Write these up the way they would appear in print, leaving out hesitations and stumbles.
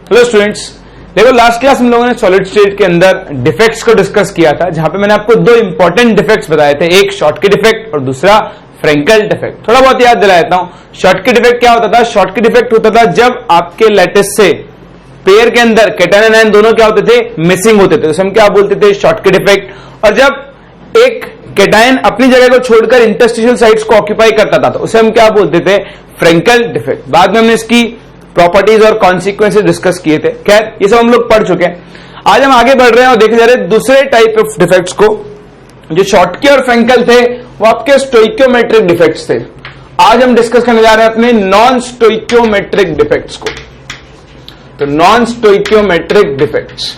Hello students, देखो last class हम लोगों ने सॉलिड स्टेट के अंदर डिफेक्ट्स को डिस्कस किया था, जहां पे मैंने आपको दो इंपॉर्टेंट डिफेक्ट्स बताए थे, एक शॉर्टकी डिफेक्ट और दूसरा फ्रेंकल डिफेक्ट। थोड़ा बहुत याद दिला देता हूं। शॉर्टकी डिफेक्ट क्या होता था? शॉर्टकी डिफेक्ट होता था जब आपके लैटिस से पेयर के अंदर कैटायन एनायन दोनों क्या होते थे? मिसिंग होते थे, तो हम क्या बोलते थे? Schottky defect. और जब एक कैटायन अपनी जगह को छोड़कर इंटरस्टिशियल साइट्स को ऑक्यूपाई करता था, तो उसे हम क्या बोलते थे? Frenkel defect. बाद में हमने इसकी प्रॉपर्टीज और कॉन्सिक्वेंसेस डिस्कस किए थे। खैर, ये सब हम लोग पढ़ चुके हैं। आज हम आगे बढ़ रहे हैं और देखे जा रहे हैं दूसरे टाइप ऑफ डिफेक्ट्स को। जो शॉर्टकी और फ्रेंकल थे वो आपके स्टोइकियोमेट्रिक डिफेक्ट्स थे। आज हम डिस्कस करने जा रहे हैं अपने नॉन स्टोइकियोमेट्रिक डिफेक्ट्स को। तो नॉन स्टोइकियोमेट्रिक डिफेक्ट्स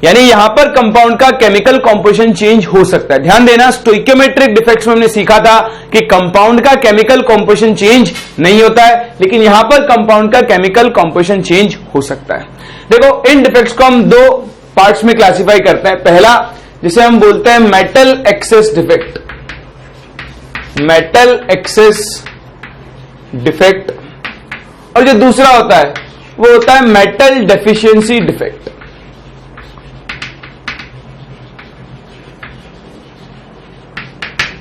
यानी यहां पर कंपाउंड का केमिकल कॉम्पोजिशन चेंज हो सकता है। ध्यान देना, स्टोइकियोमेट्रिक डिफेक्ट्स में हमने सीखा था कि कंपाउंड का केमिकल कॉम्पोजिशन चेंज नहीं होता है, लेकिन यहां पर कंपाउंड का केमिकल कॉम्पोजिशन चेंज हो सकता है। देखो, इन डिफेक्ट्स को हम दो पार्ट्स में क्लासिफाई करते हैं। पहला, जिसे हम बोलते हैं metal excess defect, metal excess defect, और जो दूसरा होता है वो होता है मेटल डेफिशिएंसी डिफेक्ट।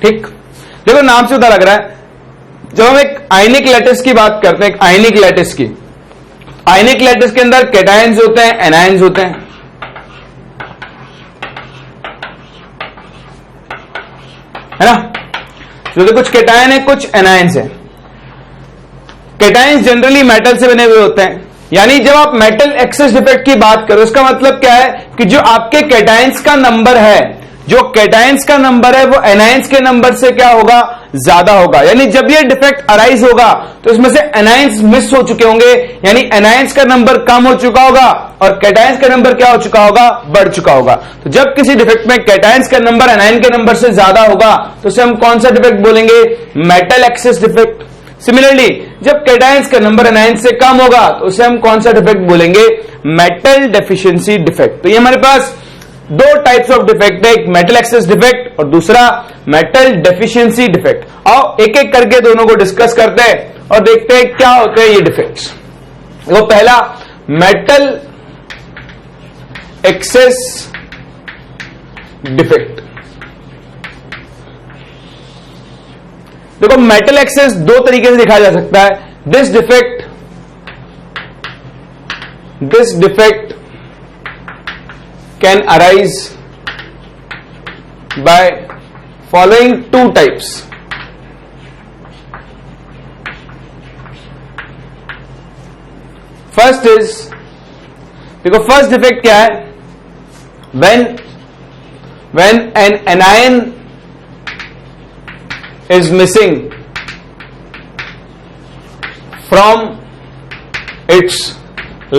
ठीक, देखो नाम से पता लग रहा है, जब हम एक आयनिक लैटिस की बात करते हैं, एक आयनिक लैटिस की, आयनिक लैटिस के अंदर कैटायंस होते हैं, एनायंस होते हैं, है ना? तो कुछ कैटायन है, कुछ एनायंस है। कैटायंस जनरली मेटल से बने हुए होते हैं। यानी जब आप मेटल एक्सेस डिफेक्ट की बात करो, इसका मतलब क्या है कि जो आपके कैटायंस का नंबर है, जो कैटायंस का नंबर है वो एनायंस के नंबर से क्या होगा? ज्यादा होगा। यानी जब ये डिफेक्ट अराइज होगा तो इसमें से एनायंस मिस हो चुके होंगे, यानी एनायंस का नंबर कम हो चुका होगा और कैटायंस का नंबर क्या हो चुका होगा? बढ़ चुका होगा। तो जब किसी डिफेक्ट में कैटायंस का नंबर एनायन के नंबर से ज्यादा होगा तो उसे हम कौन सा डिफेक्ट बोलेंगे? Metal excess defect. सिमिलरली, जब कैटायंस का नंबर एनायन से कम होगा तो उसे हम कौन सा डिफेक्ट बोलेंगे? Metal deficiency defect. तो ये हमारे पास दो टाइप्स ऑफ डिफेक्ट है, एक मेटल एक्सेस डिफेक्ट और दूसरा मेटल डेफिशिएंसी डिफेक्ट। आओ एक एक करके दोनों को डिस्कस करते हैं और देखते हैं क्या होते हैं ये डिफेक्ट्स। वो पहला, मेटल एक्सेस डिफेक्ट। देखो, मेटल एक्सेस दो तरीके से दिखाया जा सकता है। This defect can arise by following two types. First is, देखो first defect क्या है? when an anion is missing from its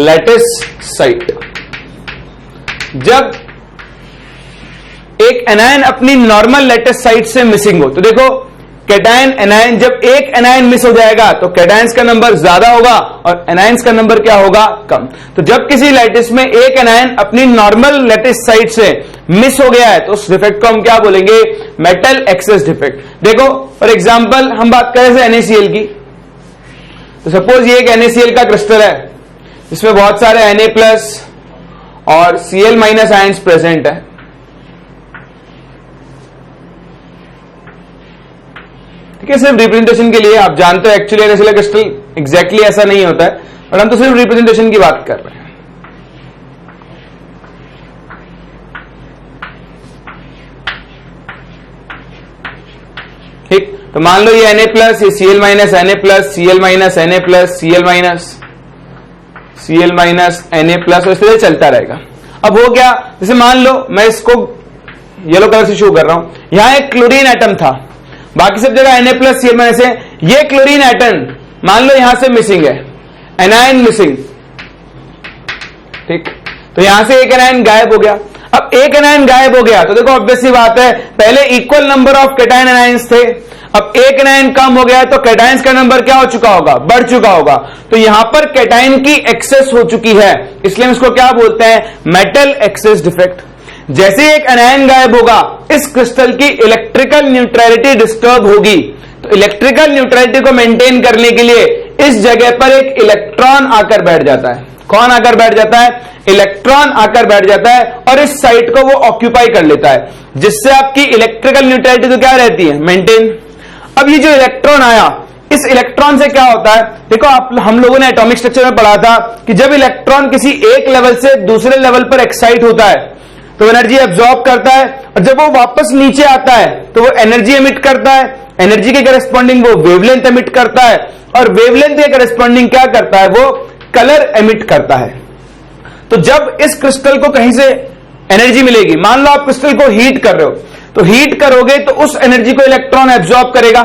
lattice site. जब एक एनायन अपनी नॉर्मल लैटिस साइट से मिसिंग हो, तो देखो कैटायन एनायन, जब एक एनायन मिस हो जाएगा तो कैटायंस का नंबर ज्यादा होगा और एनायंस का नंबर क्या होगा? कम। तो जब किसी लैटिस में एक एनायन अपनी नॉर्मल लैटिस साइट से मिस हो गया है तो उस डिफेक्ट को हम क्या बोलेंगे? Metal excess defect. देखो फॉर एग्जांपल हम बात करें NaCl की, तो सपोज ये एक NaCl का क्रिस्टल है जिसमें बहुत सारे Na+ और Cl- आयंस प्रेजेंट है। ठीक है, सिर्फ रिप्रेजेंटेशन के लिए, आप जानते हो एक्चुअली NaCl क्रिस्टल एग्जैक्टली ऐसा नहीं होता है, और हम तो सिर्फ रिप्रेजेंटेशन की बात कर रहे हैं। ठीक, तो मान लो ये Na+, ये Cl-, Na+, Cl-, Na+, Cl-, Na+, और इस तरह चलता रहेगा। अब हो गया, जैसे मान लो मैं इसको येलो कलर से शो कर रहा हूं, यहां एक क्लोरीन एटम था, बाकी सब जगह Na+, Cl- से, ये क्लोरीन एटम मान लो यहां से मिसिंग है, एनायन मिसिंग। ठीक, तो यहां से एक एनायन गायब हो गया। अब एक एनायन गायब हो गया तो देखो ऑब्वियस सी बात है, पहले equal number of cation anions थे, अब एक एनायन कम हो गया तो कैटायंस का नंबर क्या हो चुका होगा? बढ़ चुका होगा। तो यहां पर कैटायन की एक्सेस हो चुकी है, इसलिए हम इसको क्या बोलते हैं? Metal excess defect. जैसे एक एनायन गायब होगा, इस क्रिस्टल की इलेक्ट्रिकल न्यूट्रलिटी डिस्टर्ब होगी, तो इलेक्ट्रिकल न्यूट्रलिटी को मेंटेन करने के लिए इस जगह पर एक इलेक्ट्रॉन आकर बैठ जाता है। कौन आकर बैठ जाता है? इलेक्ट्रॉन आकर बैठ जाता है और इस साइट को वो ऑक्यूपाई कर लेता है, जिससे आपकी इलेक्ट्रिकल न्यूट्रलिटी तो क्या रहती है? मेंटेन। अब ये जो इलेक्ट्रॉन आया, इस इलेक्ट्रॉन से क्या होता है? देखो हम लोगों ने एटॉमिक स्ट्रक्चर में पढ़ा था कि जब इलेक्ट्रॉन किसी एक लेवल से दूसरे लेवल पर एक्साइट होता है तो एनर्जी एब्जॉर्ब करता है, और जब वो वापस नीचे आता है तो वो एनर्जी एमिट करता है। एनर्जी के करस्पॉन्डिंग वो वेवलेंथ एमिट करता है, और वेवलेंथ के करस्पॉन्डिंग क्या करता है? वो कलर एमिट करता है। तो जब इस क्रिस्टल को कहीं से एनर्जी मिलेगी, मान लो आप क्रिस्टल को हीट कर रहे हो, तो हीट करोगे तो उस एनर्जी को इलेक्ट्रॉन एब्जॉर्ब करेगा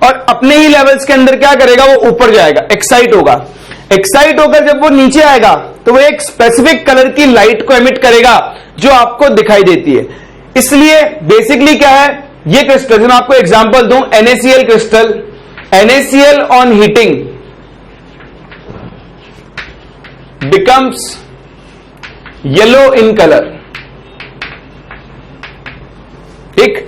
और अपने ही लेवल्स के अंदर क्या करेगा? वो ऊपर जाएगा, एक्साइट होगा। एक्साइट होकर जब वो नीचे आएगा तो वो एक स्पेसिफिक कलर की लाइट को एमिट करेगा जो आपको दिखाई देती है। इसलिए बेसिकली क्या है ये क्रिस्टल, मैं आपको एग्जांपल दूं, NaCl crystal, NaCl on heating becomes yellow in colour. ठीक,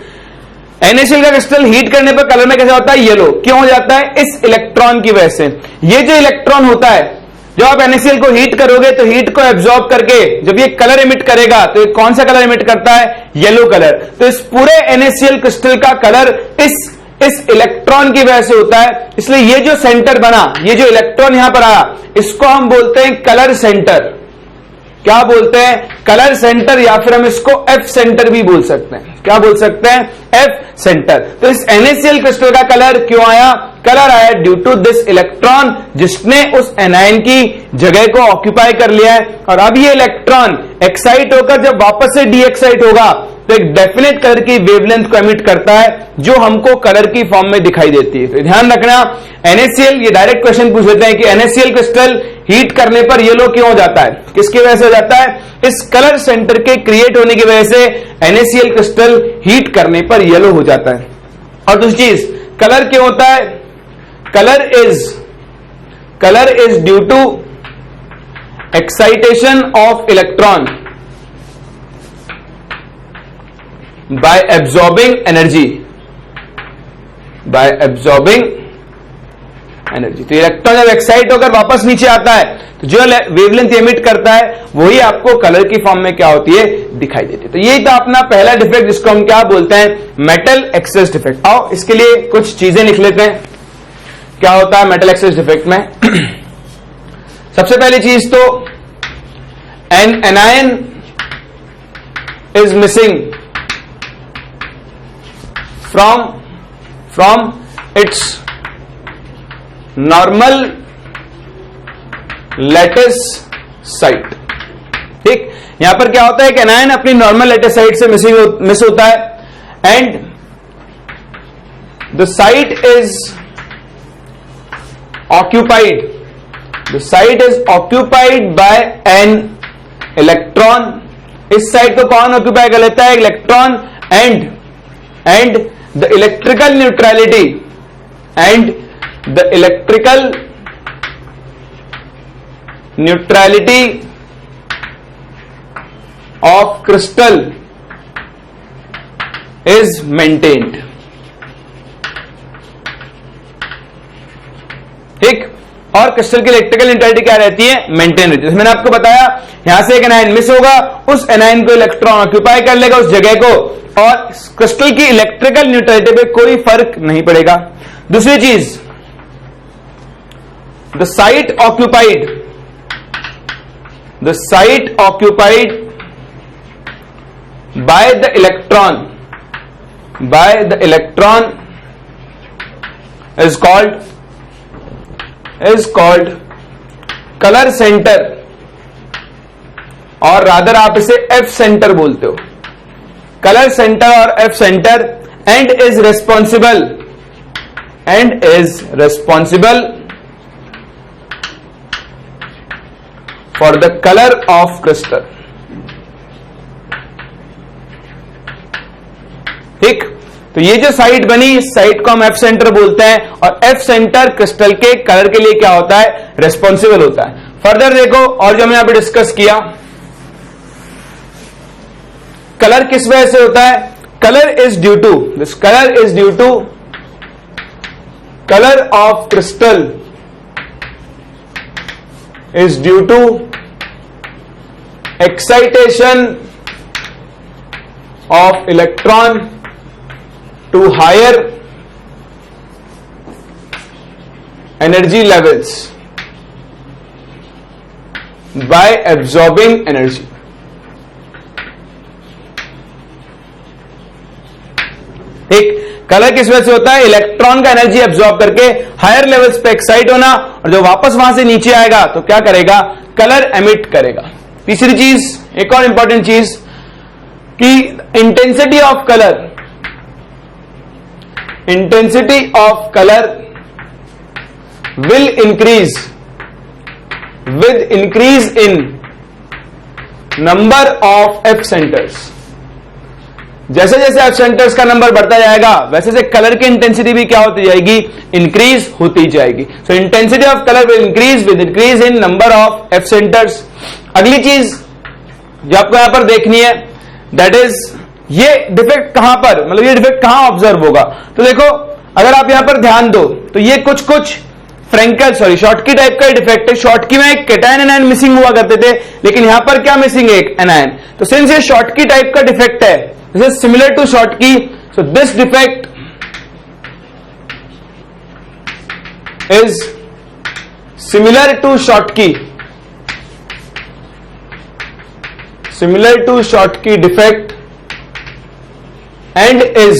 NaCl का क्रिस्टल हीट करने पर कलर में कैसा होता है? येलो। क्यों हो जाता है? इस इलेक्ट्रॉन की वजह से। ये जो इलेक्ट्रॉन होता है, जब आप NaCl को हीट करोगे तो हीट को एब्जॉर्ब करके जब ये कलर एमिट करेगा तो ये कौन सा कलर एमिट करता है? Yellow colour. तो इस पूरे NaCl क्रिस्टल का कलर इस इलेक्ट्रॉन की वजह से होता है। इसलिए ये जो सेंटर बना, ये जो इलेक्ट्रॉन यहां पर आया, इसको हम बोलते हैं कलर सेंटर। क्या बोलते हैं? कलर सेंटर, या फिर हम इसको एफ सेंटर भी बोल सकते हैं। क्या बोल सकते हैं? F centre. तो इस NaCl क्रिस्टल का कलर क्यों आया? कलर आया ड्यू टू दिस इलेक्ट्रॉन, जिसने उस एनायन की जगह को ऑक्यूपाई कर लिया है। और अब ये इलेक्ट्रॉन एक्साइट होकर जब वापस से डीएक्साइट होगा तो एक डेफिनेट कलर की वेवलेंथ को एमिट करता है, जो हमको कलर की फॉर्म में दिखाई देती है। तो ध्यान रखना, NaCl, ये डायरेक्ट क्वेश्चन पूछ लेते हैं कि NaCl क्रिस्टल हीट करने पर येलो क्यों हो जाता है? किसकी वजह से हो जाता है? इस कलर सेंटर के क्रिएट होने की वजह से NaCl क्रिस्टल हीट करने पर येलो हो जाता है। और दूसरी चीज, कलर क्यों होता है? Colour is due to excitation of electron by absorbing energy, तो इलेक्ट्रॉन जब एक्साइट होकर वापस नीचे आता है तो जो वेवलेंथ एमिट करता है वही आपको कलर की फॉर्म में क्या होती है? दिखाई देती है। तो यही था अपना पहला डिफेक्ट, जिसको हम क्या बोलते हैं? Metal excess defect. आओ इसके लिए कुछ चीजें लिख लेते हैं, क्या होता है मेटल एक्सेस डिफेक्ट में। सबसे पहली चीज तो an anion is missing from its normal lattice site। ठीक, यहां पर क्या होता है कि एनायन अपनी नॉर्मल लैटिस साइट से मिस होता है, and the site is occupied by an electron. इस साइट को कौन ऑक्यूपाई कर लेता है? Electron. And the electrical neutrality of crystal is maintained। ठीक, और क्रिस्टल की इलेक्ट्रिकल न्यूट्रलिटी क्या रहती है? मेंटेन रहती है। मैंने आपको बताया, यहां से एक एनायन मिस होगा, उस एनायन को इलेक्ट्रॉन ऑक्यूपाई कर लेगा उस जगह को, और क्रिस्टल की इलेक्ट्रिकल न्यूट्रलिटी पे कोई फर्क नहीं पड़ेगा। दूसरी चीज, the site occupied by the electron is called colour centre, और रादर आप इसे एफ सेंटर बोलते हो। कलर सेंटर और F centre, and is responsible for the colour of crystal. ठीक, तो ये जो साइट बनी, इस साइट को हम एफ सेंटर बोलते हैं, और एफ सेंटर क्रिस्टल के कलर के लिए क्या होता है? रेस्पॉन्सिबल होता है। फर्दर देखो, और जो हमने यहां पे डिस्कस किया, कलर किस वजह से होता है? Colour is due to color of crystal is due to excitation of electron to higher energy levels by absorbing energy. एक कलर किस वजह से होता है? इलेक्ट्रॉन का एनर्जी एब्जॉर्ब करके हायर लेवल्स पे एक्साइट होना, और जो वापस वहां से नीचे आएगा तो क्या करेगा? कलर एमिट करेगा। तीसरी चीज, एक और इंपॉर्टेंट चीज कि intensity of colour will increase with increase in number of F centers। जैसे जैसे F centers का नंबर बढ़ता जाएगा वैसे से कलर की इंटेंसिटी भी क्या होती जाएगी? इंक्रीज होती जाएगी। सो intensity of colour will increase with increase in number of F centers। अगली चीज जो आपको यहां पर देखनी है, दैट इज ये डिफेक्ट कहां पर, मतलब ये डिफेक्ट कहां ऑब्जर्व होगा? तो देखो, अगर आप यहां पर ध्यान दो तो ये कुछ फ्रेंकल शॉर्टकी टाइप का डिफेक्ट है। शॉर्टकी में एक कैटायन एनायन मिसिंग हुआ करते थे, लेकिन यहां पर क्या मिसिंग है? एक एनायन। तो सिंस ये शॉर्टकी टाइप का डिफेक्ट है, this is similar to Schottky, so this defect is similar to Schottky defect and is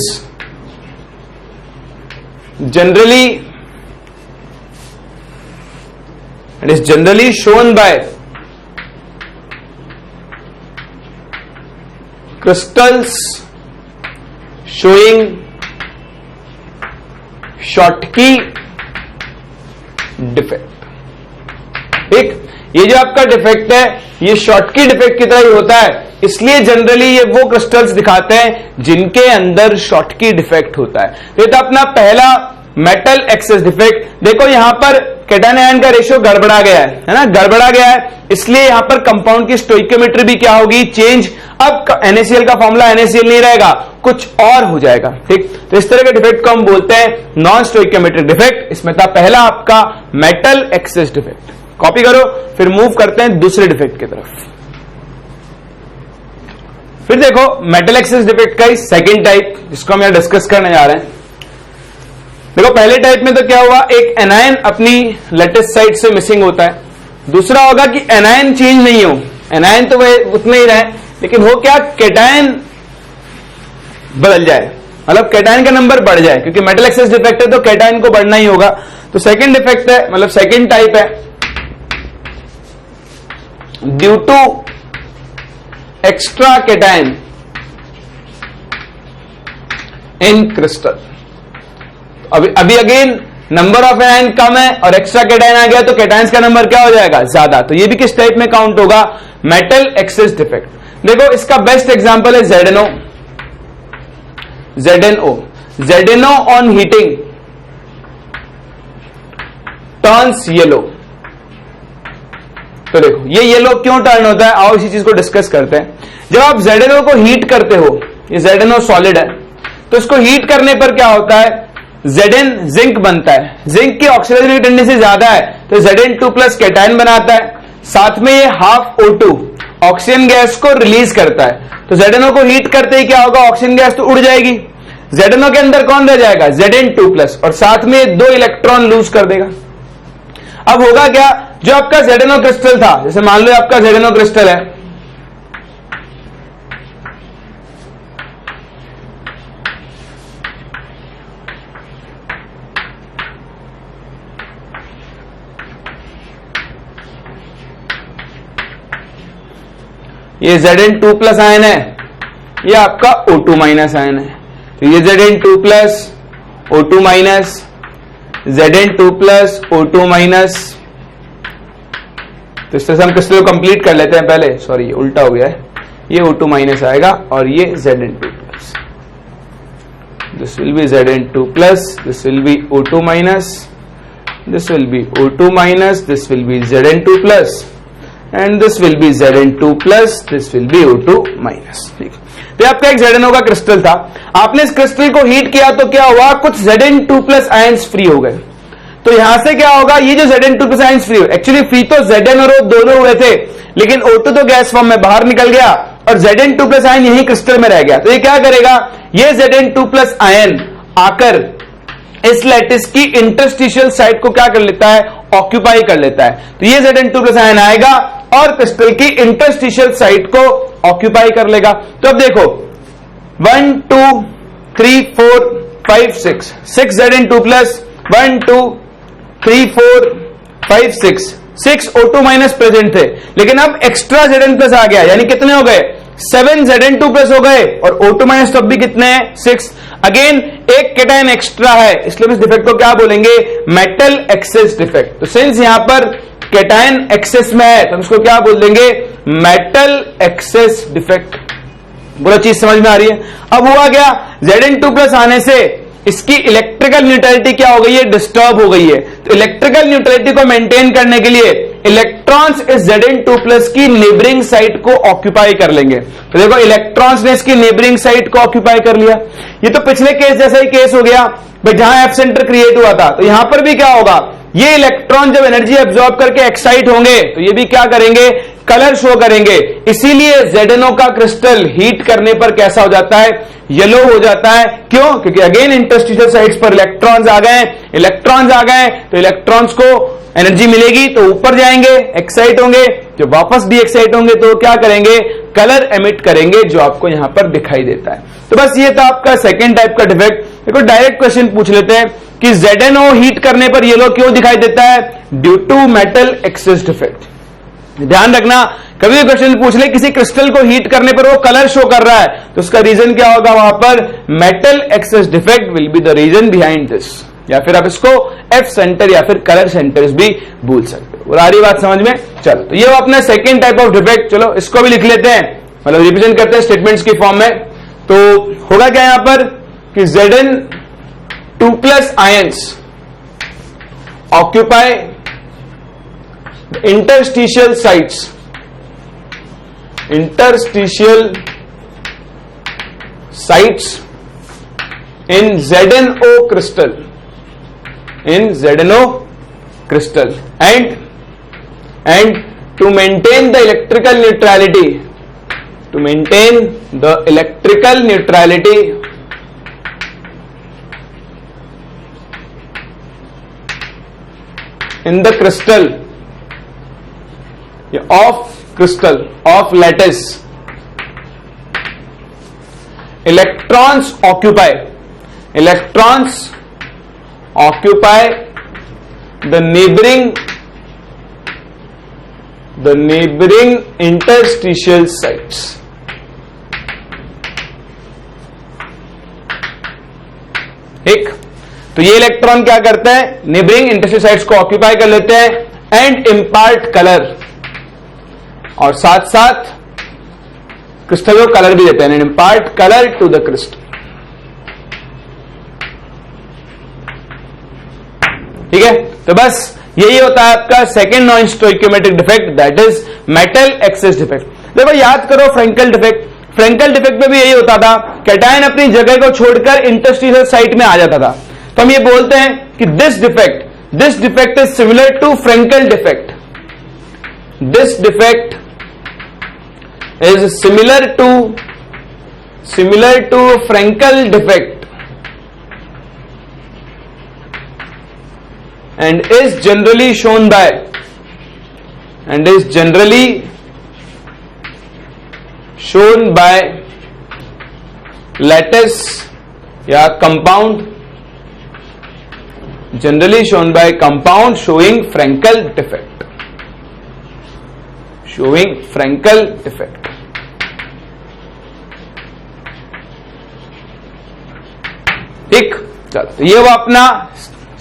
generally shown by crystals showing Schottky defect. ठीक, ये जो आपका डिफेक्ट है ये शॉर्टकी डिफेक्ट की तरह ही होता है, इसलिए जनरली ये वो क्रिस्टल्स दिखाते हैं जिनके अंदर शॉर्टकी डिफेक्ट होता है। तो ये तो अपना पहला मेटल एक्सेस डिफेक्ट। देखो यहां पर कैटायन आयन का रेशियो गड़बड़ा गया है ना, गड़बड़ा गया है, इसलिए यहां पर कंपाउंड की स्टोइकियोमेट्री भी क्या होगी? चेंज। अब NaCl का फॉर्मूला NaCl नहीं रहेगा, कुछ और हो जाएगा। ठीक, तो इस तरह के डिफेक्ट को हम बोलते हैं नॉन स्टोइकियोमेट्रिक डिफेक्ट। इसमें था पहला आपका मेटल एक्सेस डिफेक्ट। कॉपी करो, फिर मूव करते हैं दूसरे डिफेक्ट की तरफ। फिर देखो मेटल एक्सेस डिफेक्ट का ही सेकेंड टाइप, जिसको हम यहां डिस्कस करने जा रहे हैं। देखो पहले टाइप में तो क्या हुआ? एक एनायन अपनी लेटेस्ट साइड से मिसिंग होता है। दूसरा होगा कि एनायन चेंज नहीं हो, एनायन तो वह उतने ही रहे, लेकिन हो क्या? कैटायन बदल जाए, मतलब कैटायन का नंबर बढ़ जाए, क्योंकि मेटल एक्सेस डिफेक्ट है तो कैटायन को बढ़ना ही होगा। तो सेकेंड डिफेक्ट है, मतलब सेकेंड टाइप है due to extra cation in crystal. अभी अगेन नंबर ऑफ एनायन कम है और एक्स्ट्रा कैटायन आ गया तो कैटायंस का नंबर क्या हो जाएगा? ज्यादा। तो ये भी किस टाइप में काउंट होगा? Metal excess defect. देखो इसका बेस्ट एग्जांपल है ZNO। ZNO on heating turns yellow. तो देखो ये येलो क्यों टर्न होता है, आओ इसी चीज को डिस्कस करते हैं। जब आप ZNO को हीट करते हो, ये ZNO सॉलिड है, तो इसको हीट करने पर क्या होता है? Zn जिंक बनता है। जिंक की ऑक्सीडाइजेशन की टेंडेंसी ज्यादा है तो Zn2+ कैटायन बनाता है, साथ में ये हाफ O2 ऑक्सीजन गैस को रिलीज करता है। तो ZNO को हीट करते ही क्या होगा? ऑक्सीजन गैस तो उड़ जाएगी, ZNO के अंदर कौन रह जाएगा? Zn2+ और साथ में 2 इलेक्ट्रॉन लूज कर देगा। अब होगा क्या? जो आपका ZNO क्रिस्टल था, जैसे मान लो आपका ZNO क्रिस्टल है, ये Zn2+ आयन है, ये आपका O2- आयन है। तो ये Zn2+, O2-, Zn2+, O2-। तो इस तरह से हम क्रिस्टल को कंप्लीट कर लेते हैं पहले। सॉरी ये उल्टा हो गया है, ये O2- आएगा और ये Zn2+। This will be Zn2+, this will be O2-, this will be O2-, this will be Zn2+, and this will be Zn2+, this will be O2-। ठीक, तो आपका एक ZnO का क्रिस्टल था, आपने इस क्रिस्टल को हीट किया तो क्या हुआ, कुछ Zn2+ आयंस फ्री हो गए। तो यहां से क्या होगा, ये जो Zn2+ आयंस फ्री हुए, एक्चुअली फ्री तो Zn और O दोनों हुए थे, लेकिन O2 तो गैस फॉर्म में बाहर निकल गया और Zn2+ आयन यही क्रिस्टल में रह गया। तो ये क्या करेगा, ये Zn2+ आयन आकर इस लैटिस की इंटरस्टिशियल साइट को क्या कर लेता है, ऑक्यूपाई कर लेता है। तो ये Zn2+ आयन आएगा और क्रिस्टल की इंटरस्टिशियल साइट को ऑक्यूपाई कर लेगा। तो अब देखो 1 2 3 4 5 6 Zn2+, 1 2 3 4 5 6 O2 माइनस प्रेजेंट थे, लेकिन अब एक्स्ट्रा Zn+ आ गया, यानी कितने हो गए, 7 Zn2+ हो गए और O2 माइनस तब भी कितने हैं, 6। अगेन एक केटायन एक्स्ट्रा है, इसलिए इस डिफेक्ट को क्या बोलेंगे, मेटल एक्सेस डिफेक्ट। तो सिंस यहां पर केटायन एक्सेस में है तो हम इसको क्या बोल देंगे, मेटल एक्सेस डिफेक्ट। पूरा चीज समझ में आ रही है। अब हुआ क्या, Zn2+ आने से इसकी इलेक्ट्रिकल न्यूट्रलिटी क्या हो गई है, डिस्टर्ब हो गई है। तो इलेक्ट्रिकल न्यूट्रलिटी को मेंटेन करने के लिए इलेक्ट्रॉन्स इस Zn2+ की नेबरिंग साइट को ऑक्यूपाई कर लेंगे। तो देखो इलेक्ट्रॉन्स ने इसकी नेबरिंग साइट को ऑक्यूपाई कर लिया। ये तो पिछले केस जैसा ही केस हो गया भाई, जहां एफ सेंटर क्रिएट हुआ था। तो यहां पर भी क्या होगा, ये इलेक्ट्रॉन जब एनर्जी एब्जॉर्ब करके एक्साइट होंगे तो ये भी क्या करेंगे, कलर शो करेंगे। इसीलिए ZnO का क्रिस्टल हीट करने पर कैसा हो जाता है, येलो हो जाता है। क्यों, क्योंकि अगेन इंटरस्टिशियल साइट्स पर इलेक्ट्रॉन्स आ गए, तो इलेक्ट्रॉन्स को एनर्जी मिलेगी तो ऊपर जाएंगे, एक्साइट होंगे, जब वापस भी एक्साइट होंगे तो क्या करेंगे, कलर एमिट करेंगे, जो आपको यहां पर दिखाई देता है। तो बस ये था आपका सेकेंड टाइप का डिफेक्ट। देखो डायरेक्ट क्वेश्चन पूछ लेते हैं कि ZnO हीट करने पर येलो क्यों दिखाई देता है, due to metal excess defect. ध्यान रखना, कभी भी क्वेश्चन पूछ ले किसी क्रिस्टल को हीट करने पर वो कलर शो कर रहा है तो उसका रीजन क्या होगा, वहां पर metal excess defect will be the reason behind this, या फिर आप इसको एफ सेंटर या फिर कलर सेंटर्स भी बोल सकते हो। और आ रही बात समझ में, चलो तो ये वो अपना सेकेंड टाइप ऑफ डिफेक्ट। चलो इसको भी लिख लेते हैं, मतलब रिप्रेजेंट करते हैं स्टेटमेंट्स की फॉर्म में। तो होगा क्या यहां पर कि Zn2+ ions occupy interstitial sites in ZnO crystal, and to maintain the electrical neutrality, in the crystal of lattice, electrons occupy the neighboring interstitial sites। ठीक, तो ये इलेक्ट्रॉन क्या करते हैं, नेबरिंग इंटरस्टिशियल साइट्स को ऑक्यूपाई कर लेते हैं एंड इम्पार्ट कलर, और साथ साथ क्रिस्टल को कलर भी देते हैं, impart colour to the crystal. ठीक है, तो बस यही होता है आपका second non stoichiometric defect, that is metal excess defect. देखो याद करो फ्रेंकल डिफेक्ट में भी यही होता था, कैटायन अपनी जगह को छोड़कर इंटरस्टिशियल साइट में आ जाता था। तो हम ये बोलते हैं कि this defect is similar to Frenkel defect. This defect is similar to Frenkel defect and is generally shown by lattice या compound, generally shown by compound showing Frenkel defect। ठीक, चलो तो ये वो अपना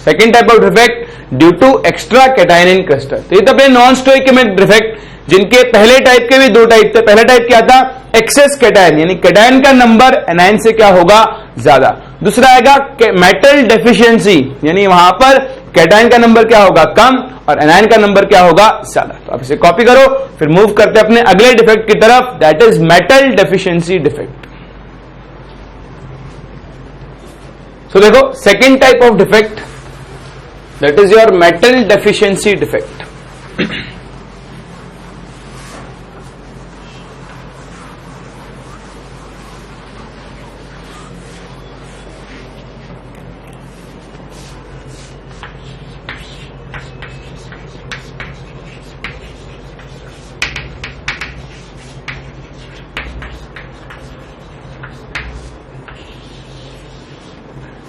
second type of defect due to extra cation in crystal. तो ये तो अपने नॉन स्टोइकियोमेट्रिक डिफेक्ट, जिनके पहले टाइप के भी दो टाइप थे। पहला टाइप क्या था, एक्सेस कैटायन, यानी कैटायन का नंबर एनायन से क्या होगा, ज्यादा। दूसरा आएगा मेटल डेफिशिएंसी, यानी वहां पर कैटायन का नंबर क्या होगा, कम, और एनायन का नंबर क्या होगा, ज्यादा। तो आप इसे कॉपी करो, फिर मूव करते हैं अपने अगले डिफेक्ट की तरफ, that is metal deficiency defect. So देखो second type of defect, that is your metal deficiency defect.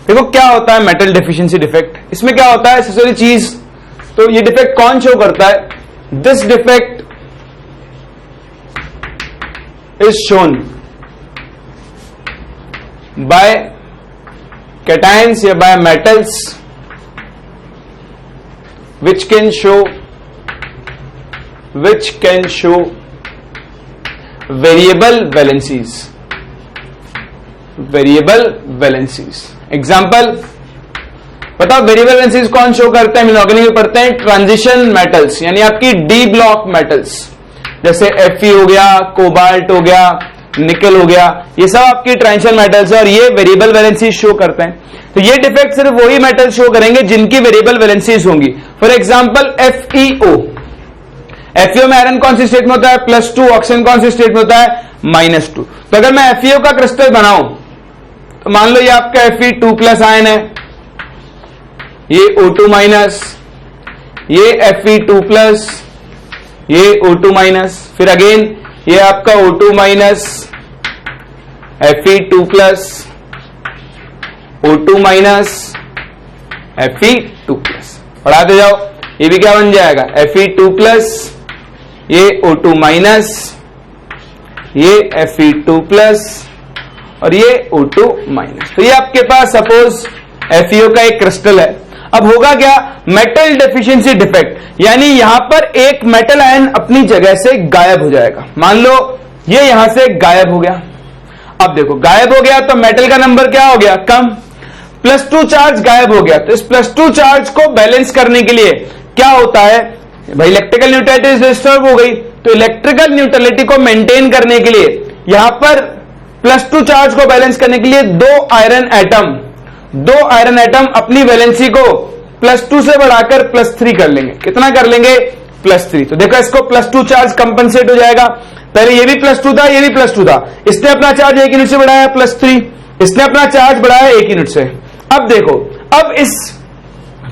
देखो क्या होता है मेटल डेफिशिएंसी डिफेक्ट, इसमें क्या होता है सबसे बड़ी चीज, तो ये डिफेक्ट कौन शो करता है? This defect is shown by cations या by metals which can show variable valencies, example बताओ वेरिएबल वैलेंसीज कौन शो करता है? इनऑर्गेनिक में पढ़ते हैं ट्रांजिशन मेटल्स, यानी आपकी डी ब्लॉक मेटल्स, जैसे Fe हो गया, कोबाल्ट हो गया, निकल हो गया, ये सब आपकी ट्रांजिशन मेटल्स है और ये वेरिएबल वैलेंसीज शो करते हैं। तो ये डिफेक्ट सिर्फ वही मेटल शो करेंगे जिनकी वेरिएबल वैलेंसीज होंगी। फॉर एग्जाम्पल FeO में आयरन कौन सी स्टेट में होता है? +2, ऑक्सीजन कौन सी स्टेट में होता है? -2। तो अगर मैं FeO का क्रिस्टल बनाऊं तो मान लो ये आपका Fe2+ आयन है, ये O2-, ये Fe2+, ये O2-, फिर अगेन ये आपका O2-, Fe2+, O2-, Fe2+, बढ़ाते जाओ, ये भी क्या बन जाएगा? Fe2+, ये O2-, ये Fe2+ और ये O2-। तो ये आपके पास सपोज FeO का एक क्रिस्टल है। अब होगा क्या? मेटल डेफिशिएंसी डिफेक्ट, यानी यहां पर एक मेटल आयन अपनी जगह से गायब हो जाएगा। मान लो ये यहां से गायब हो गया। अब देखो गायब हो गया तो मेटल का नंबर क्या हो गया? कम। +2 चार्ज गायब हो गया, तो इस +2 चार्ज को बैलेंस करने के लिए क्या होता है भाई? इलेक्ट्रिकल न्यूट्रलिटी डिस्टर्ब हो गई, तो इलेक्ट्रिकल न्यूट्रलिटी को मेंटेन करने के लिए यहां पर +2 चार्ज को बैलेंस करने के लिए दो आयरन एटम अपनी वैलेंसी को +2 से बढ़ाकर +3 कर लेंगे। कितना कर लेंगे? +3। तो देखो इसको +2 चार्ज कंपनसेट हो जाएगा। पहले ये भी +2 था, ये भी +2 था, इसने अपना चार्ज 1 यूनिट से बढ़ाया +3, इसने अपना चार्ज बढ़ाया 1 यूनिट से। अब देखो, अब इस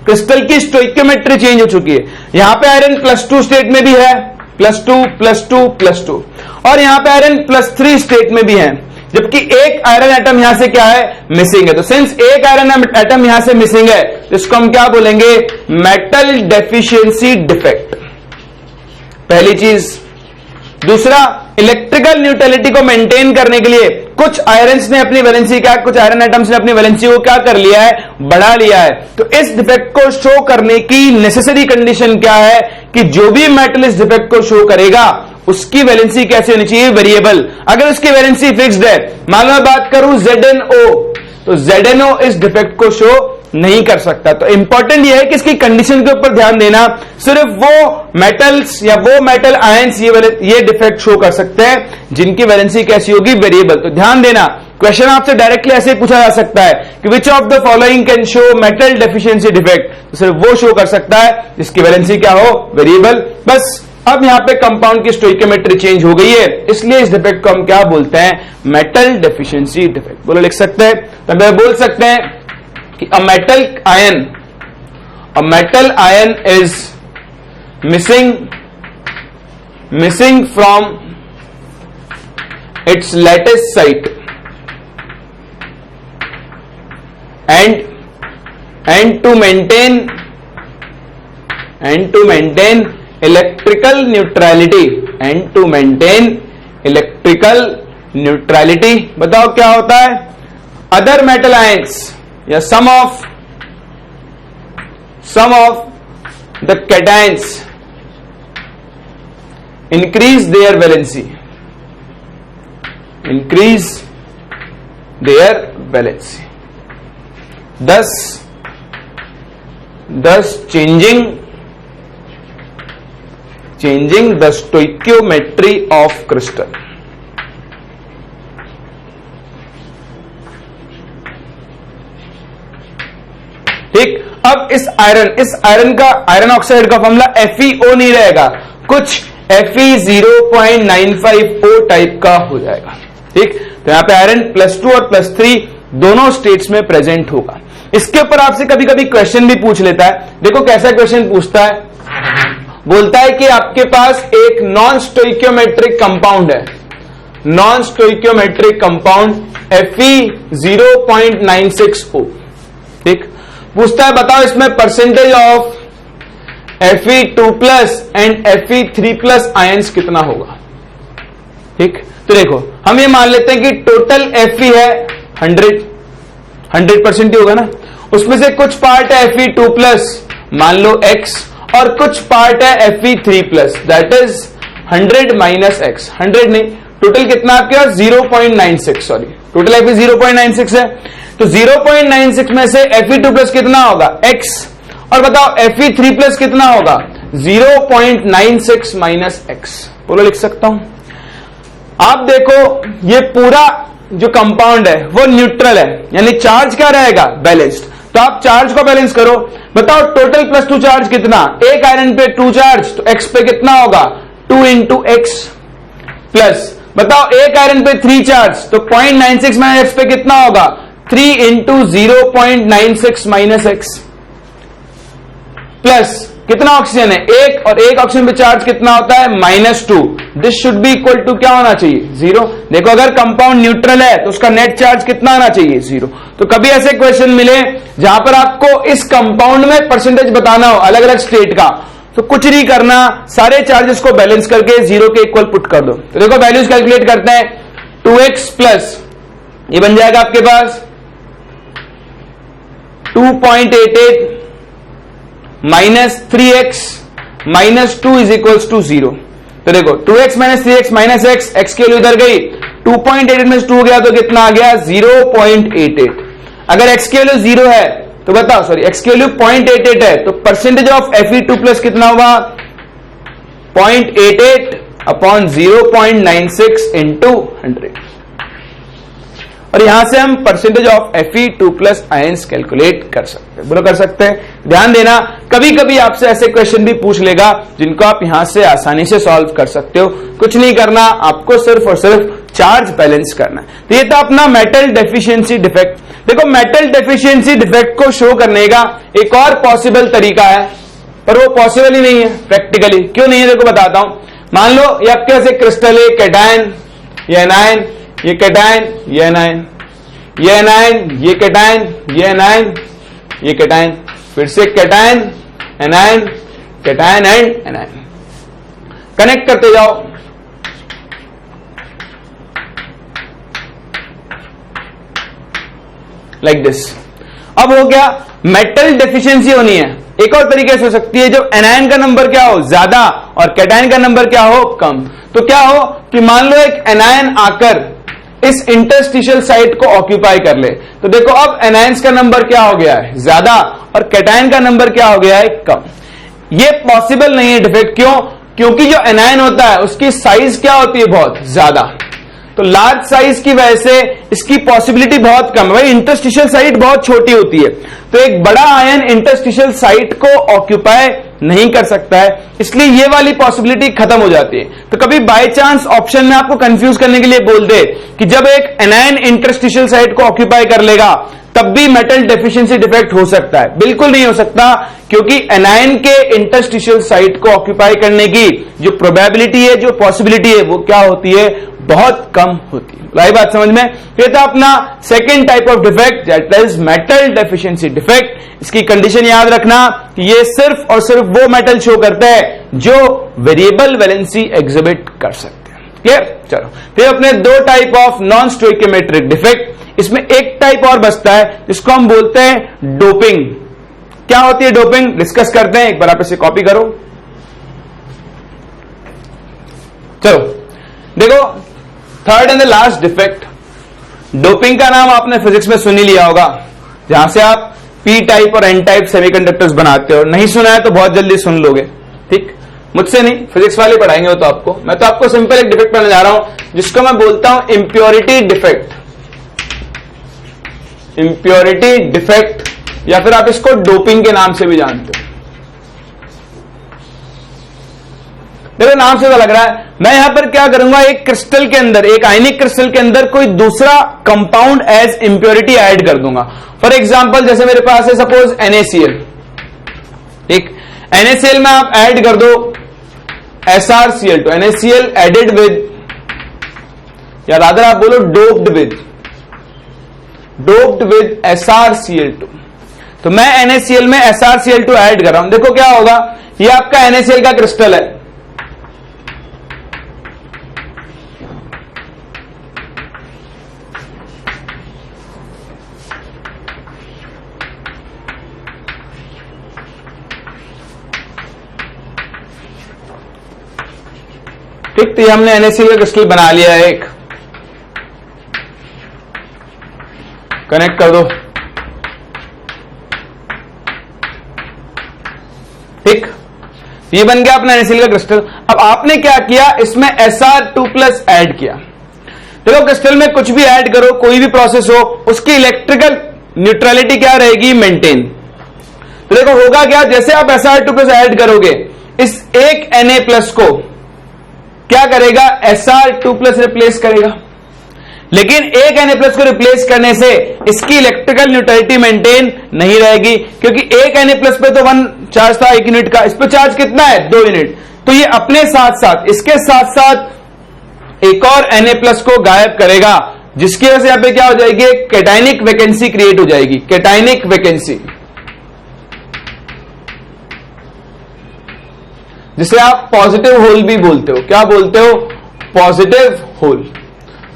क्रिस्टल की स्टोइकियोमेट्री चेंज हो चुकी है। यहां पे आयरन +2 स्टेट में भी है, +2 और यहां पे आयरन +3 स्टेट में भी है, जबकि एक आयरन एटम यहां से क्या है? मिसिंग है। तो सिंस एक आयरन एटम यहां से मिसिंग है तो इसको हम क्या बोलेंगे? मेटल डेफिशिएंसी डिफेक्ट, पहली चीज। दूसरा, इलेक्ट्रिकल न्यूट्रलिटी को मेंटेन करने के लिए कुछ आयरन्स ने अपनी वैलेंसी क्या, कुछ आयरन एटम्स ने अपनी वैलेंसी को क्या कर लिया है? बढ़ा लिया है। तो इस डिफेक्ट को शो करने की नेसेसरी कंडीशन क्या है कि जो भी मेटल इस डिफेक्ट को शो करेगा उसकी वैलेंसी कैसे होनी चाहिए? वेरिएबल। अगर उसकी वैलेंसी फिक्स्ड है, मान लो मैं बात करूं ZnO, तो ZnO इस डिफेक्ट को शो नहीं कर सकता। तो इंपॉर्टेंट यह है कि इसकी कंडीशन के ऊपर ध्यान देना। सिर्फ वो मेटल्स या वो मेटल आयंस ये डिफेक्ट शो कर सकते हैं जिनकी वैलेंसी कैसी होगी? वेरिएबल। तो ध्यान देना, क्वेश्चन आपसे डायरेक्टली ऐसे पूछा जा सकता है कि which of the following can show metal deficiency defect, तो सिर्फ वो शो कर सकता है जिसकी वैलेंसी क्या हो? वेरिएबल। बस अब यहां पे कंपाउंड की स्टोइकियोमेट्री चेंज हो गई है, इसलिए इस डिफेक्ट को हम क्या बोलते हैं? Metal deficiency defect. बोलो, लिख सकते हैं। तो बोल सकते हैं कि a metal ion is missing from its lattice site and to maintain electrical neutrality बताओ क्या होता है? other metal ions या some of the cations increase their valency, thus changing the stoichiometry of crystal. ठीक। अब इस आयरन ऑक्साइड का formula FeO नहीं रहेगा, कुछ Fe0.95O टाइप का हो जाएगा। ठीक, तो यहां पे आयरन +2 और +3 दोनों स्टेट्स में प्रेजेंट होगा। इसके ऊपर आपसे कभी कभी क्वेश्चन भी पूछ लेता है। देखो कैसा क्वेश्चन पूछता है, बोलता है कि आपके पास एक नॉन स्टोइकियोमेट्रिक कंपाउंड है, नॉन स्टोइकियोमेट्रिक कंपाउंड Fe0.96O। ठीक, पूछता है बताओ इसमें percentage of Fe2+ and Fe3+ ions कितना होगा। ठीक, तो देखो हम ये मान लेते हैं कि टोटल Fe है 100% ही होगा ना, उसमें से कुछ पार्ट है Fe2+ मान लो X और कुछ पार्ट है Fe3+ दैट इज 100 - X। 100 नहीं, टोटल कितना आपके पास 0.96, सॉरी टोटल Fe 0.96 है, तो 0.96 में से Fe2+ कितना होगा X, और बताओ Fe3+ कितना होगा 0.96 - X। बोलो लिख सकता हूं। आप देखो ये पूरा जो कंपाउंड है वो न्यूट्रल है, यानी चार्ज क्या रहेगा बैलेंस्ड, तो आप चार्ज को बैलेंस करो। बताओ टोटल +2 चार्ज कितना, एक आयरन पे 2 चार्ज तो X पे कितना होगा 2 × X प्लस बताओ एक आयरन पे 3 चार्ज तो 0.96 - X पे कितना होगा 3 × 0.96 - X प्लस कितना ऑक्सीजन है एक, और एक ऑक्सीजन पे चार्ज कितना होता है -2। This should be equal to क्या होना चाहिए 0। देखो अगर कंपाउंड न्यूट्रल है तो उसका नेट चार्ज कितना आना चाहिए 0। तो कभी ऐसे क्वेश्चन मिले जहां पर आपको इस कंपाउंड में परसेंटेज बताना हो अलग अलग स्टेट का, तो कुछ नहीं करना, सारे चार्जेस को बैलेंस करके 0 के इक्वल पुट कर दो। तो देखो वैल्यूज कैलकुलेट करते हैं, 2x प्लस ये बन जाएगा आपके पास 2.88 -3x -2 = 0। तो देखो 2x - 3x - x की वैल्यू इधर गई, 2.88 में से 2 गया तो कितना आ गया 0.88। अगर x की वैल्यू 0 है तो बताओ, सॉरी x की वैल्यू 0.88 है तो परसेंटेज ऑफ Fe2+ कितना हुआ 0.88/0.96 × 100। और यहां से हम percentage of Fe2+ ions calculate कर सकते हैं। बोलो कर सकते हैं। ध्यान देना कभी कभी आपसे ऐसे क्वेश्चन भी पूछ लेगा जिनको आप यहां से आसानी से सॉल्व कर सकते हो। कुछ नहीं करना, आपको सिर्फ और सिर्फ चार्ज बैलेंस करना है। तो ये था अपना मेटल डेफिशिएंसी डिफेक्ट। देखो मेटल डेफिशिएंसी डिफेक्ट को शो करने का एक और पॉसिबल तरीका है, पर वो पॉसिबल ही नहीं है प्रैक्टिकली। क्यों नहीं है देखो बताता हूं। मान लो ये आपके पास एक क्रिस्टल है, कैटायन, ये एनायन, ये कैटायन, ये एनायन, ये एनायन, ये कैटायन, ये एनायन, ये कैटायन, फिर से cation, anion, cation and anion. Connect करते जाओ। Like this. अब हो गया मेटल डेफिशिएंसी होनी है। एक और तरीके से हो सकती है, जब एनायन का नंबर क्या हो ज्यादा और कैटायन का नंबर क्या हो कम, तो क्या हो कि मान लो एक एनायन आकर इस इंटरस्टिशियल साइट को ऑक्यूपाई कर ले, तो देखो अब एनायंस का नंबर क्या हो गया है ज्यादा और कैटायन का नंबर क्या हो गया है कम। ये पॉसिबल नहीं है डिफेक्ट। क्यों? क्योंकि जो एनायन होता है उसकी साइज क्या होती है बहुत ज्यादा, तो लार्ज साइज की वजह से इसकी पॉसिबिलिटी बहुत कम है। भाई इंटरस्टिशियल साइट बहुत छोटी होती है, तो एक बड़ा आयन इंटरस्टिशियल साइट को ऑक्यूपाई नहीं कर सकता है, इसलिए ये वाली पॉसिबिलिटी खत्म हो जाती है। तो कभी बाय चांस ऑप्शन में आपको कंफ्यूज करने के लिए बोल दे कि जब एक एनायन इंटरस्टिशियल साइट को ऑक्यूपाई कर लेगा तब भी मेटल डेफिशिएंसी डिफेक्ट हो सकता है, बिल्कुल नहीं हो सकता, क्योंकि एनायन के इंटरस्टिशियल साइट को ऑक्यूपाई करने की जो प्रोबेबिलिटी है, जो पॉसिबिलिटी है, वो क्या होती है बहुत कम होती है। लाइव बात समझ में? ये था अपना second type of defect that is metal deficiency defect. इसकी कंडीशन याद रखना कि ये सिर्फ और सिर्फ वो मेटल शो करता है जो वेरिएबल वैलेंसी एग्जिबिट कर सकते हैं। क्लियर? चलो फिर अपने दो type of non stoichiometric defect, इसमें एक टाइप और बचता है जिसको हम बोलते हैं डोपिंग। क्या होती है डोपिंग डिस्कस करते हैं, एक बार आप इसे कॉपी करो। चलो देखो third and the last defect, doping का नाम आपने फिजिक्स में सुन ही लिया होगा, जहां से आप पी टाइप और एन टाइप सेमीकंडक्टर्स बनाते हो। नहीं सुना है तो बहुत जल्दी सुन लोगे, ठीक? मुझसे नहीं, फिजिक्स वाले पढ़ाएंगे वो तो आपको। मैं तो आपको सिंपल एक डिफेक्ट पढ़ने जा रहा हूं जिसको मैं बोलता हूं इम्प्योरिटी डिफेक्ट। इम्प्योरिटी डिफेक्ट या फिर आप इसको डोपिंग के नाम से भी जानते हो। देखो नाम से तो लग रहा है, मैं यहां पर क्या करूंगा, एक क्रिस्टल के अंदर, एक आयनिक क्रिस्टल के अंदर कोई दूसरा कंपाउंड एज इंप्योरिटी ऐड कर दूंगा। फॉर एग्जांपल जैसे मेरे पास है सपोज NaCl, एक NaCl में आप ऐड कर दो SrCl2, NaCl एडेड विद, या रादर आप बोलो डोप्ड विद SrCl2। तो मैं NaCl में SrCl2 ऐड कर रहा हूं। देखो क्या होगा, ये आपका NaCl का क्रिस्टल है, ठीक। तो ये हमने NaCl का क्रिस्टल बना लिया है, एक कनेक्ट कर दो, ठीक। ये बन गया अपना NaCl का क्रिस्टल। अब आपने क्या किया, इसमें Sr2+ ऐड किया। देखो क्रिस्टल में कुछ भी ऐड करो, कोई भी प्रोसेस हो, उसकी इलेक्ट्रिकल न्यूट्रलिटी क्या रहेगी, मेंटेन। तो देखो होगा क्या, जैसे आप Sr2+ ऐड करोगे, इस एक Na+ को क्या करेगा, Sr2+ रिप्लेस करेगा। लेकिन एक Na+ को रिप्लेस करने से इसकी इलेक्ट्रिकल न्यूट्रलिटी मेंटेन नहीं रहेगी, क्योंकि एक Na+ पे तो 1 चार्ज था 1 यूनिट का, इस पे चार्ज कितना है 2 यूनिट। तो ये अपने साथ साथ, इसके साथ साथ एक और Na+ को गायब करेगा, जिसकी वजह से यहां पे क्या हो जाएगी, कैटायनिक वैकेंसी क्रिएट हो जाएगी, कैटायनिक वैकेंसी, जिसे आप पॉजिटिव होल भी बोलते हो। क्या बोलते हो, पॉजिटिव होल।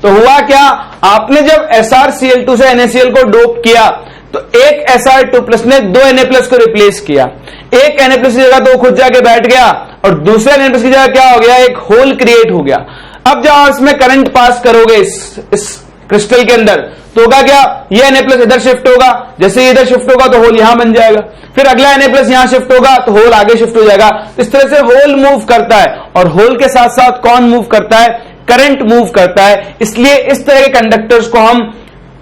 तो हुआ क्या, आपने जब SrCl2 से NaCl को डोप किया, तो एक Sr2+ ने 2 Na+ को रिप्लेस किया। एक Na+ की जगह तो वो खुद जाके बैठ गया, और दूसरे Na+ की जगह क्या हो गया, एक होल क्रिएट हो गया। अब जब इसमें करंट पास करोगे इस क्रिस्टल के अंदर, तो होगा क्या, ये Na+ इधर शिफ्ट होगा, जैसे इधर शिफ्ट होगा तो होल यहां बन जाएगा, फिर अगला Na+ यहां शिफ्ट होगा तो होल आगे शिफ्ट हो जाएगा। इस तरह से होल मूव करता है, और होल के साथ साथ कौन मूव करता है, करंट मूव करता है। इसलिए इस तरह के कंडक्टर्स को हम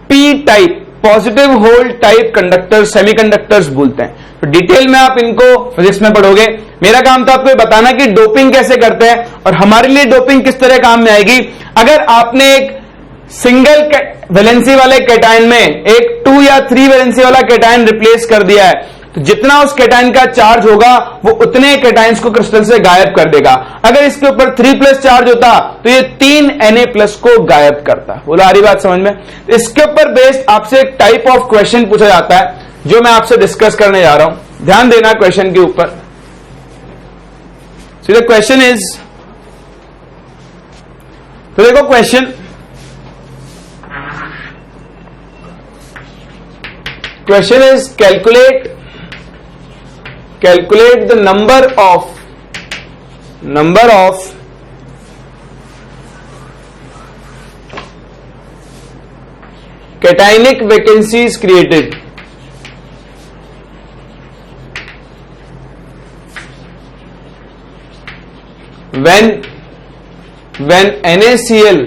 P type, positive whole type conductor, semiconductors बोलते हैं। तो डिटेल में आप इनको फिजिक्स में पढ़ोगे। मेरा काम तो आपको बताना कि डोपिंग कैसे करते हैं, और हमारे लिए डोपिंग किस तरह काम में आएगी। अगर आपने एक सिंगल वैलेंसी वाले कैटायन में एक 2 या 3 वैलेंसी वाला कैटायन रिप्लेस कर दिया है, तो जितना उस कैटायन का चार्ज होगा वो उतने कैटायंस को क्रिस्टल से गायब कर देगा। अगर इसके ऊपर 3+ चार्ज होता तो ये 3 Na+ को गायब करता। बोलो आ रही बात समझ में। इसके ऊपर बेस्ड आपसे एक टाइप ऑफ क्वेश्चन पूछा जाता है, जो मैं आपसे डिस्कस करने जा रहा हूं। ध्यान देना क्वेश्चन के ऊपर। सो द क्वेश्चन इज, तो देखो question is calculate the number of cationic vacancies created when NaCl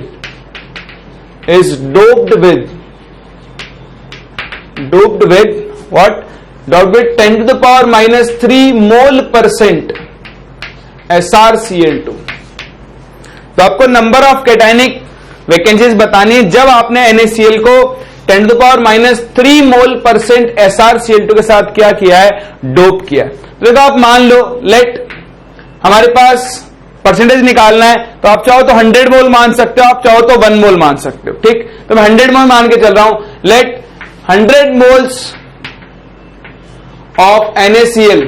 is doped with what? Doped with 10⁻³ mole% SrCl2। तो आपको नंबर ऑफ कैटायनिक वैकेंसीज बतानी है जब आपने NaCl को 10⁻³ mole% SrCl2 के साथ क्या किया है, डोप किया। तो देखो आप मान लो, लेट हमारे पास परसेंटेज निकालना है, तो आप चाहो तो 100 मोल मान सकते हो, आप चाहो तो 1 मोल मान सकते हो, ठीक। तो मैं 100 मोल मान के चल रहा हूं। Let 100 moles of NaCl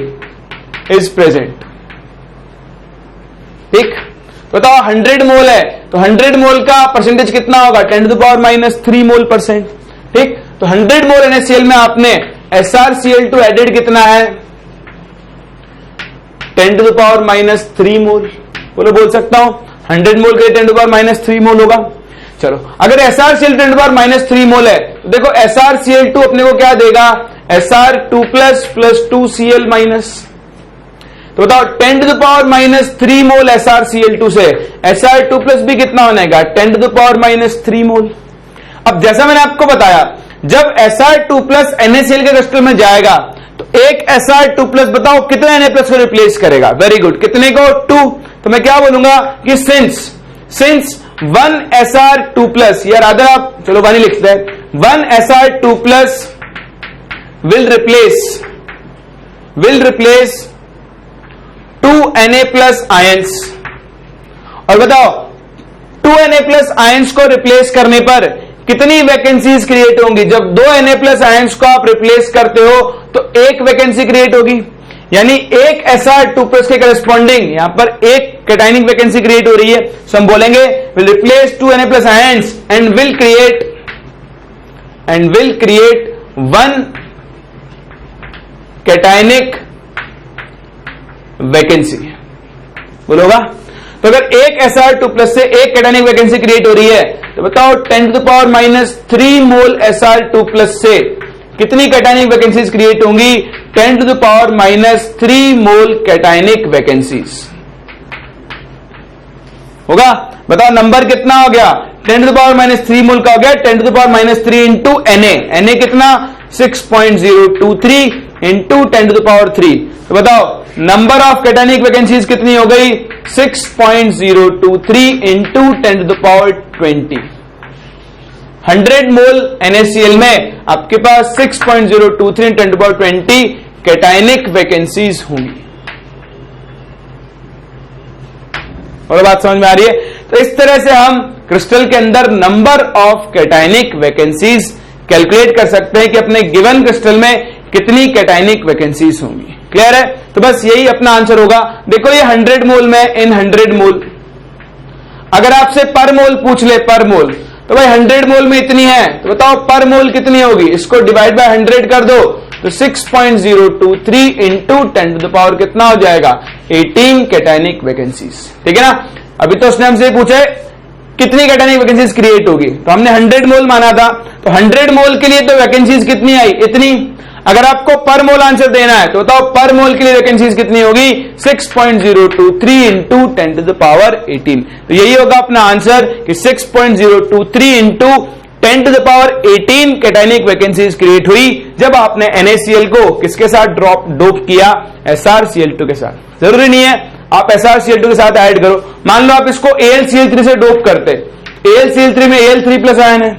is present, ठीक। बताओ 100 मोल है, तो 100 मोल का परसेंटेज कितना होगा, 10⁻³ मोल%, ठीक। तो 100 मोल NaCl में आपने SrCl2 एडेड कितना है, 10⁻³ मोल। बोल सकता हूं 100 मोल के 10⁻³ मोल होगा। चलो अगर SrCl 10⁻³ मोल है, तो देखो SrCl2 अपने को क्या देगा, Sr2+ + 2Cl-। तो बताओ 10⁻³ मोल SrCl2 से Sr2+ भी कितना बनेगा, 10⁻³ मोल। अब जैसा मैंने आपको बताया जब Sr2 प्लस NaCl के क्रिस्टल में जाएगा तो एक Sr2 प्लस बताओ कितने Na प्लस को रिप्लेस करेगा? वेरी गुड, कितने को? 2। तो मैं क्या बोलूंगा कि सिंस 1 Sr2 प्लस, यार अगर आप चलो वानी लिखते हैं 1 Sr2 plus will replace 2 Na plus ions, और बताओ 2 Na प्लस आयंस को रिप्लेस करने पर कितनी वैकेंसीज क्रिएट होंगी? जब 2 Na प्लस आयंस को आप रिप्लेस करते हो तो एक वैकेंसी क्रिएट होगी, यानी एक Sr2 प्लस के करस्पॉन्डिंग यहां पर एक कैटायनिक वैकेंसी क्रिएट हो रही है। सो हम बोलेंगे will replace 2 Na plus ions and will create 1 cationic vacancy. बोलोगा? तो अगर एक Sr2 प्लस से एक कैटायनिक वैकेंसी क्रिएट हो रही है तो बताओ 10⁻³ मोल Sr2 प्लस से कितनी कैटायनिक वैकेंसीज क्रिएट होंगी? 10⁻³ मोल कैटायनिक वैकेंसीज होगा। बताओ नंबर कितना हो गया? 10⁻³ मोल का हो गया 10⁻³ इंटू Na कितना? 6.023 इंटू 10⁻³। तो बताओ नंबर ऑफ कैटायनिक वैकेंसीज कितनी हो गई? 6.023 इंटू 10⁻20। 100 मोल NaCl में आपके पास 6.023 10⁻20 कैटायनिक वैकेंसीज होंगी। और बात समझ में आ रही है? तो इस तरह से हम क्रिस्टल के अंदर number of cationic vacancies calculate कर सकते हैं कि अपने गिवन क्रिस्टल में कितनी कैटायनिक वैकेंसीज होंगी। क्लियर है? तो बस यही अपना आंसर होगा। देखो ये 100 मोल में इन 100 मोल, अगर आपसे पर मोल पूछ ले पर मोल, तो भाई 100 मोल में इतनी है, तो बताओ पर मोल कितनी होगी? इसको डिवाइड बाय 100 कर दो तो 6.023 इंटू 10⁻, कितना हो जाएगा? 18 कैटायनिक वैकेंसीज। ठीक है ना? अभी तो उसने हमसे पूछा कितनी कैटायनिक वैकेंसीज क्रिएट होगी, तो हमने 100 मोल माना था, तो 100 मोल के लिए तो वैकेंसीज कितनी आई? इतनी। अगर आपको पर मोल आंसर देना है तो बताओ पर मोल के लिए वैकेंसीज कितनी होगी? 6.023 इंटू 10⁻18। तो यही होगा अपना आंसर कि 6.023 इंटू 10⁻18 कैटायनिक वैकेंसीज क्रिएट हुई जब आपने NaCl को किसके साथ डोप किया? SrCl2 के साथ। जरूरी नहीं है आप SrCl2 के साथ ऐड करो। मान लो आप इसको AlCl3 से डोप करते, AlCl3 में Al3 प्लस आयन है,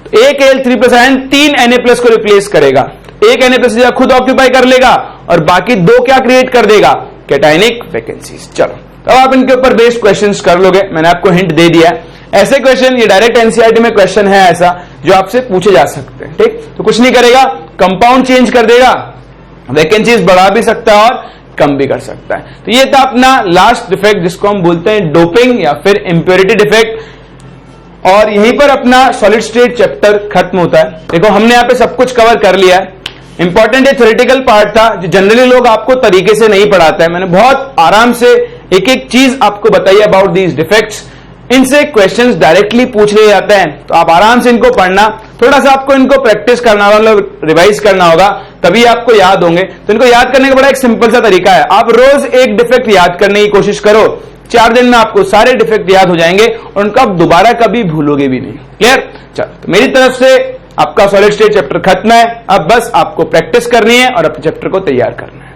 तो एक Al3 plus ion 3 Na plus को रिप्लेस करेगा, एक Na प्लस खुद ऑक्यूपाई कर लेगा और बाकी 2 क्या क्रिएट कर देगा? Cationic vacancies. चलो अब आप इनके ऊपर बेस्ड क्वेश्चंस कर लोगे, मैंने आपको हिंट दे दिया है। ऐसे क्वेश्चन ये डायरेक्ट एनसीईआरटी में क्वेश्चन है ऐसा जो आपसे पूछे जा सकते हैं। ठीक, तो कुछ नहीं करेगा, कंपाउंड चेंज कर देगा, वैकेंसीज बढ़ा भी सकता है और कम भी कर सकता है। तो ये था अपना लास्ट डिफेक्ट जिसको हम बोलते हैं डोपिंग या फिर इंप्योरिटी डिफेक्ट, और यहीं पर अपना सॉलिड स्टेट चैप्टर खत्म होता है। देखो हमने यहाँ पे सब कुछ कवर कर लिया है। इंपॉर्टेंट ये थ्योरेटिकल पार्ट था जो जनरली लोग आपको तरीके से नहीं पढ़ाते हैं। मैंने बहुत आराम से एक एक चीज आपको बताई अबाउट दीज डिफेक्ट्स। इनसे क्वेश्चंस डायरेक्टली पूछ लिए जाते हैं, तो आप आराम से इनको पढ़ना, थोड़ा सा आपको इनको प्रैक्टिस करना होगा, मतलब रिवाइज करना होगा, तभी आपको याद होंगे। तो इनको याद करने का बड़ा एक सिंपल सा तरीका है, आप रोज एक डिफेक्ट याद करने की कोशिश करो, 4 दिन में आपको सारे डिफेक्ट याद हो जाएंगे और उनको आप दोबारा कभी भूलोगे भी नहीं। क्लियर? चलो, तो मेरी तरफ से आपका सॉलिड स्टेट चैप्टर खत्म है। अब बस आपको प्रैक्टिस करनी है और अपने चैप्टर को तैयार करना है।